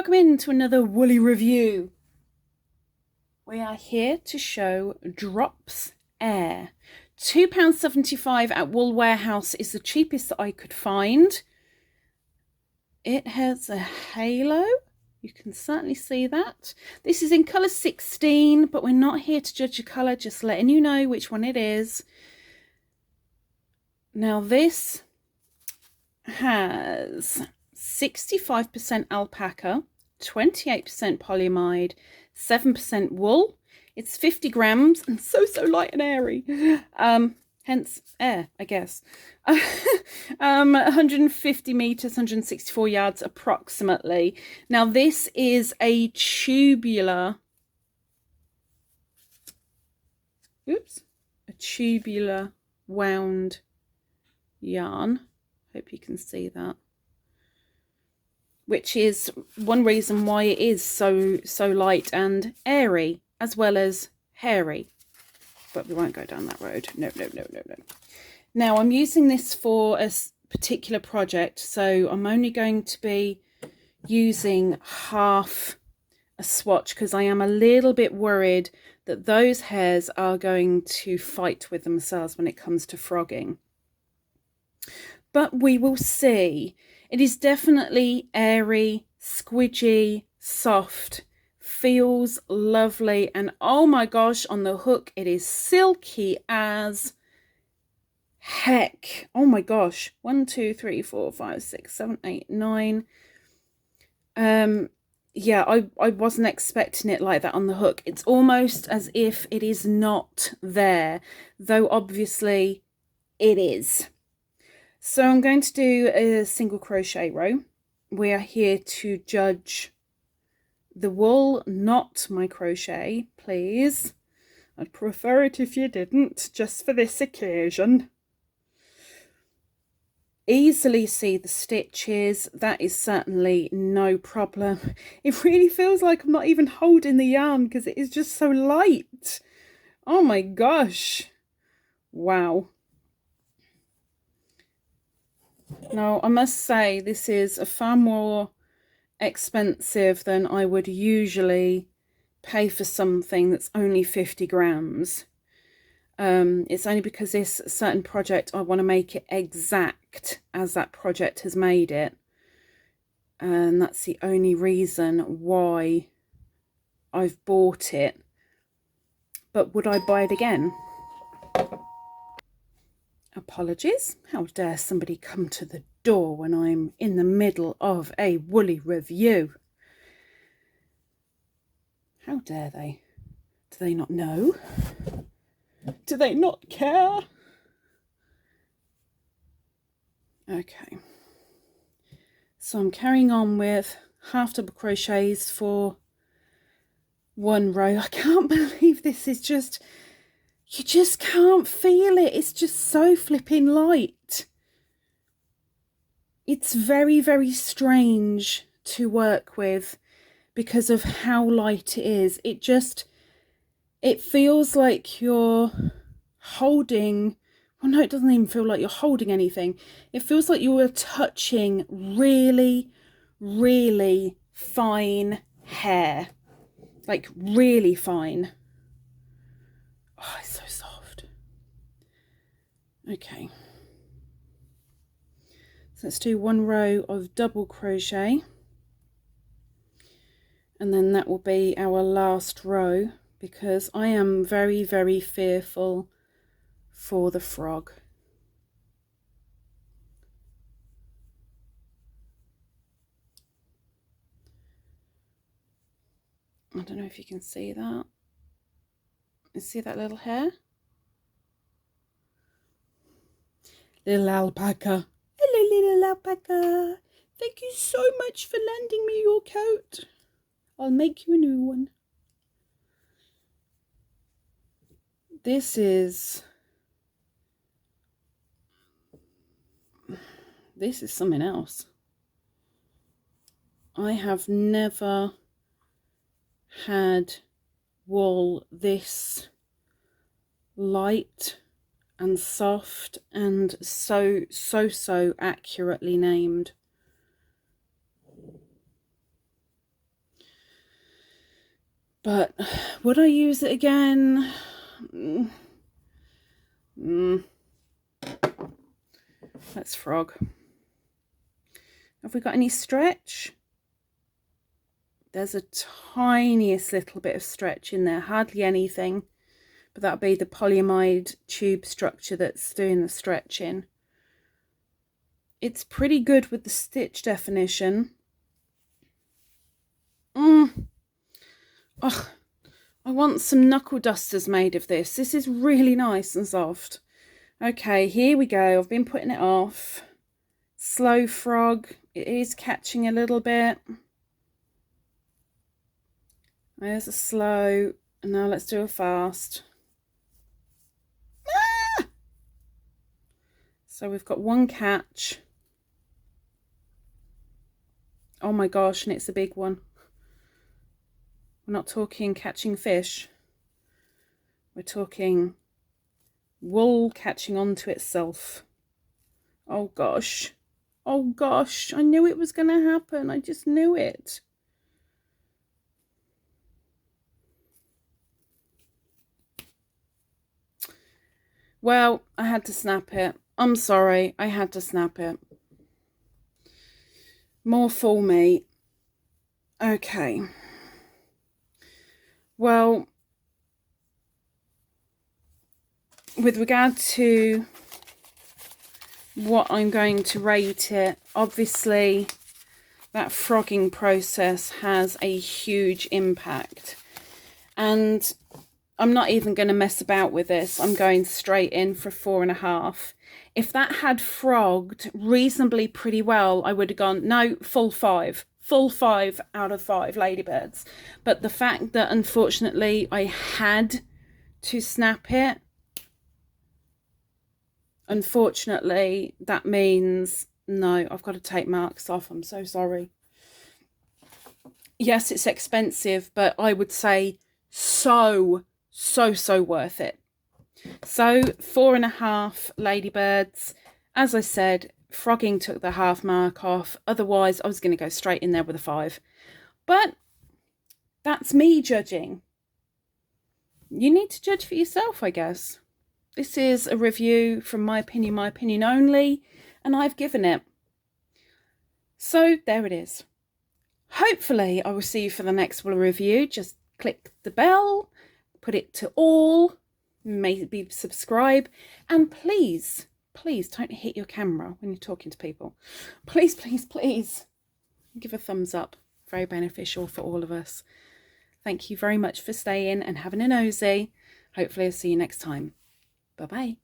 welcome into another woolly review. We are here to show Drops Air. £2.75 at Wool Warehouse is the cheapest that I could find. It has a halo. You can certainly see that. This is in colour 16, but we're not here to judge your colour, just letting you know which one it is. Now this has 65% alpaca, 28% polyamide, 7% wool. It's 50 grams and so light and airy. Hence air, I guess. 150 meters, 164 yards approximately. Now this is a tubular, a tubular wound yarn. Hope you can see that. Which is one reason why it is so light and airy, as well as hairy. But we won't go down that road. No. Now I'm using this for a particular project, so I'm only going to be using half a swatch because I am a little bit worried that those hairs are going to fight with themselves when it comes to frogging. But we will see. It is definitely airy, squidgy, soft, feels lovely, and oh my gosh, on the hook it is silky as heck. Oh my gosh. 1 2 3 4 5 6 7 8 9. Yeah, I wasn't expecting it like that on the hook. It's almost as if it is not there, though obviously it is. So I'm going to do a single crochet row. We are here to judge the wool, not my crochet, please. I'd prefer it if you didn't, just for this occasion. Easily see the stitches. That is certainly no problem. It really feels like I'm not even holding the yarn because it is just so light. Oh my gosh. Wow. Now, I must say this is a far more expensive than I would usually pay for something that's only 50 grams. It's only because this certain project, I want to make it exact as that project has made it. And that's the only reason why I've bought it. But would I buy it again? Apologies. How dare somebody come to the door when I'm in the middle of a woolly review? How dare they? Do they not know? Do they not care? Okay. So I'm carrying on with half double crochets for one row. I can't believe this is just... You just can't feel it. It's just so flipping light. It's very strange to work with because of how light it is. It feels like you're holding... Well, no, it doesn't even feel like you're holding anything. It feels like you are touching really fine hair. Like really fine. Oh, it's so soft. Okay. So let's do one row of double crochet. And then that will be our last row because I am very fearful for the frog. I don't know if you can see that. You see that little hair? Little alpaca. Hello, little alpaca. Thank you so much for lending me your coat. I'll make you a new one. This is something else. I have never had wool this light and soft and so accurately named. But would I use it again? Let's frog. Have we got any stretch? There's a tiniest little bit of stretch in there, hardly anything, but that'll be the polyamide tube structure that's doing the stretching. It's pretty good with the stitch definition. Oh, I want some knuckle dusters made of this. This is really nice and soft. Okay, here we go. I've been putting it off. Slow frog. It is catching a little bit. There's a slow. And now let's do a fast. Ah! So we've got one catch. Oh my gosh, and it's a big one. We're not talking catching fish. We're talking wool catching onto itself. Oh gosh. Oh gosh, I knew it was going to happen. I just knew it. Well, I had to snap it. I'm sorry, I had to snap it. More for me. Okay. Well, with regard to what I'm going to rate it, obviously that frogging process has a huge impact, and I'm not even going to mess about with this. I'm going straight in for 4.5. If that had frogged reasonably pretty well, I would have gone, no, full 5. Full 5 out of 5 ladybirds. But the fact that unfortunately I had to snap it, unfortunately, that means no, I've got to take marks off. I'm so sorry. Yes, it's expensive, but I would say so worth it. So 4.5 ladybirds. As I said, frogging took the half mark off. Otherwise, I was going to go straight in there with a 5. But that's me judging. You need to judge for yourself, I guess. This is a review from my opinion only, and I've given it. So there it is. Hopefully I will see you for the next review. Just click the bell, put it to all, maybe subscribe, and please don't hit your camera when you're talking to people. Please give a thumbs up. Very beneficial for all of us. Thank you very much for staying and having a nosy. Hopefully I'll see you next time. Bye bye.